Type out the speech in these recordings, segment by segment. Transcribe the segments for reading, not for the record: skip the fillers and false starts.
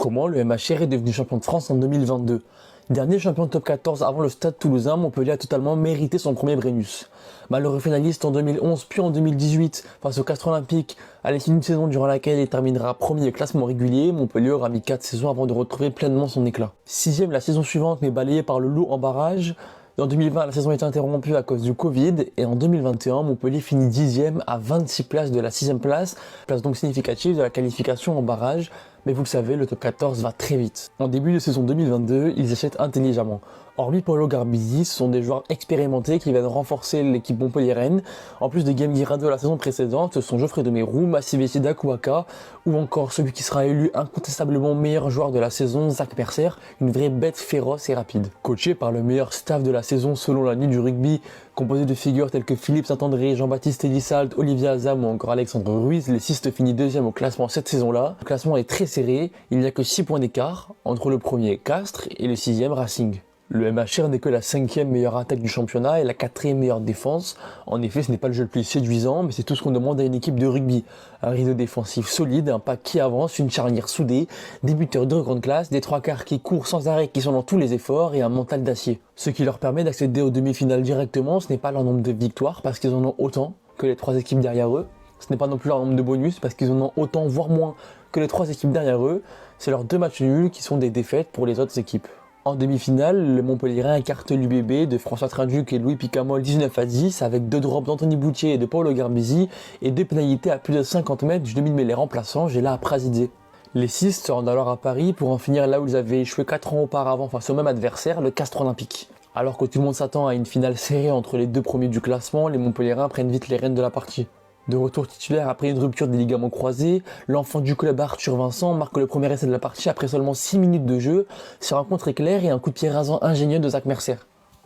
Comment le MHR est devenu champion de France en 2022? Dernier champion de top 14 avant le Stade Toulousain, Montpellier a totalement mérité son premier Brennus. Malheureux finaliste en 2011 puis en 2018 face au Castres Olympique, à l'issue d'une saison durant laquelle il terminera premier au classement régulier, Montpellier aura mis 4 saisons avant de retrouver pleinement son éclat. Sixième la saison suivante mais balayé par le Loup en barrage. Et en 2020, la saison est interrompue à cause du Covid et en 2021, Montpellier finit 10e à 26 places de la 6e place donc significative de la qualification en barrage. Mais vous le savez, le top 14 va très vite. En début de saison 2022, ils achètent intelligemment. Hormis Paulo Garbisi, ce sont des joueurs expérimentés qui viennent renforcer l'équipe montpelliéraine. En plus de Game Guirado la saison précédente, ce sont Geoffrey de Mérou, Massivesi Dakuaka ou encore celui qui sera élu incontestablement meilleur joueur de la saison, Zach Mercer, une vraie bête féroce et rapide. Coaché par le meilleur staff de la saison selon la nuit du rugby, composé de figures telles que Philippe Saint-André, Jean-Baptiste Elissalde, Olivier Azam ou encore Alexandre Ruiz, les Cistes finit deuxième au classement cette saison-là. Le classement est très serré, il n'y a que 6 points d'écart entre le premier Castres et le 6e Racing. Le MHR n'est que la 5e meilleure attaque du championnat et la 4e meilleure défense. En effet, ce n'est pas le jeu le plus séduisant, mais c'est tout ce qu'on demande à une équipe de rugby. Un rideau défensif solide, un pack qui avance, une charnière soudée, des buteurs de grande classe, des trois quarts qui courent sans arrêt, qui sont dans tous les efforts et un mental d'acier. Ce qui leur permet d'accéder aux demi-finales directement, ce n'est pas leur nombre de victoires parce qu'ils en ont autant que les 3 équipes derrière eux. Ce n'est pas non plus leur nombre de bonus parce qu'ils en ont autant, voire moins, que les 3 équipes derrière eux. C'est leurs 2 matchs nuls qui sont des défaites pour les autres équipes. En demi-finale, le Montpellierin écarte l'UBB de François Trinduc et Louis Picamol 19-10 avec 2 drops d'Anthony Boutier et de Paulo Garbisi et 2 pénalités à plus de 50 mètres du demi-mêlée remplaçant Géla Prazidze. Les 6 se rendent alors à Paris pour en finir là où ils avaient échoué 4 ans auparavant face au même adversaire, le Castres Olympique. Alors que tout le monde s'attend à une finale serrée entre les 2 premiers du classement, les Montpellierins prennent vite les rênes de la partie. De retour titulaire après une rupture des ligaments croisés, l'enfant du club Arthur Vincent marque le premier essai de la partie après seulement 6 minutes de jeu sur un contre éclair et un coup de pied rasant ingénieux de Zach Mercer.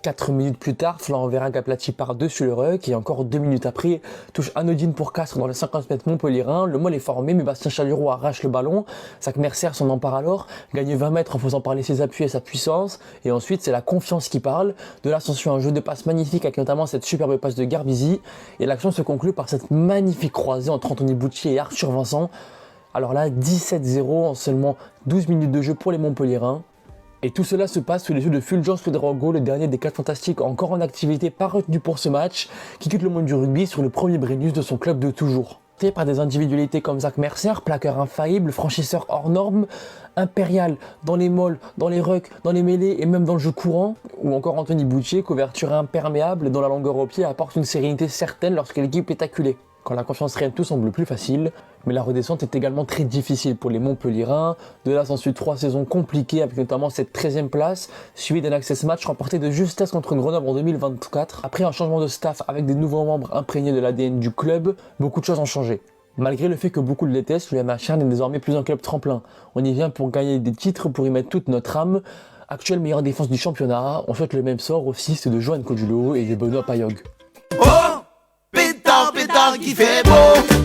4 minutes plus tard, Florent Verrac aplati par-dessus le ruck et encore 2 minutes après, touche anodine pour Castres dans les 50 mètres montpelliérain, le molle est formé mais Bastien Chalureau arrache le ballon, Zach Mercer s'en empare alors, gagne 20 mètres en faisant parler ses appuis et sa puissance, et ensuite c'est la confiance qui parle, de l'ascension à un jeu de passe magnifique avec notamment cette superbe passe de Garbisi, et l'action se conclut par cette magnifique croisée entre Anthony Boutier et Arthur Vincent. Alors là, 17-0 en seulement 12 minutes de jeu pour les Montpelliérains. Et tout cela se passe sous les yeux de Fulgence Ouedraogo, le dernier des 4 fantastiques encore en activité, pas retenu pour ce match, qui quitte le monde du rugby sur le premier Brennus de son club de toujours. Fait par des individualités comme Zach Mercer, plaqueur infaillible, franchisseur hors norme, impérial dans les molles, dans les rucks, dans les mêlées et même dans le jeu courant, ou encore Anthony Boutier, couverture imperméable dont la longueur au pied apporte une sérénité certaine lorsque l'équipe est acculée. Quand la confiance reine, tout semble plus facile, mais la redescente est également très difficile pour les Montpelliérains. De là s'ensuit 3 saisons compliquées avec notamment cette 13e place, suivie d'un access match remporté de justesse contre Grenoble en 2024. Après un changement de staff avec des nouveaux membres imprégnés de l'ADN du club, beaucoup de choses ont changé. Malgré le fait que beaucoup le détestent, le MHR n'est désormais plus un club tremplin. On y vient pour gagner des titres, pour y mettre toute notre âme. Actuelle meilleure défense du championnat, on souhaite le même sort aux 6 de Johan Kodulo et de Benoît Payog. Oh, pétard qui fait beau.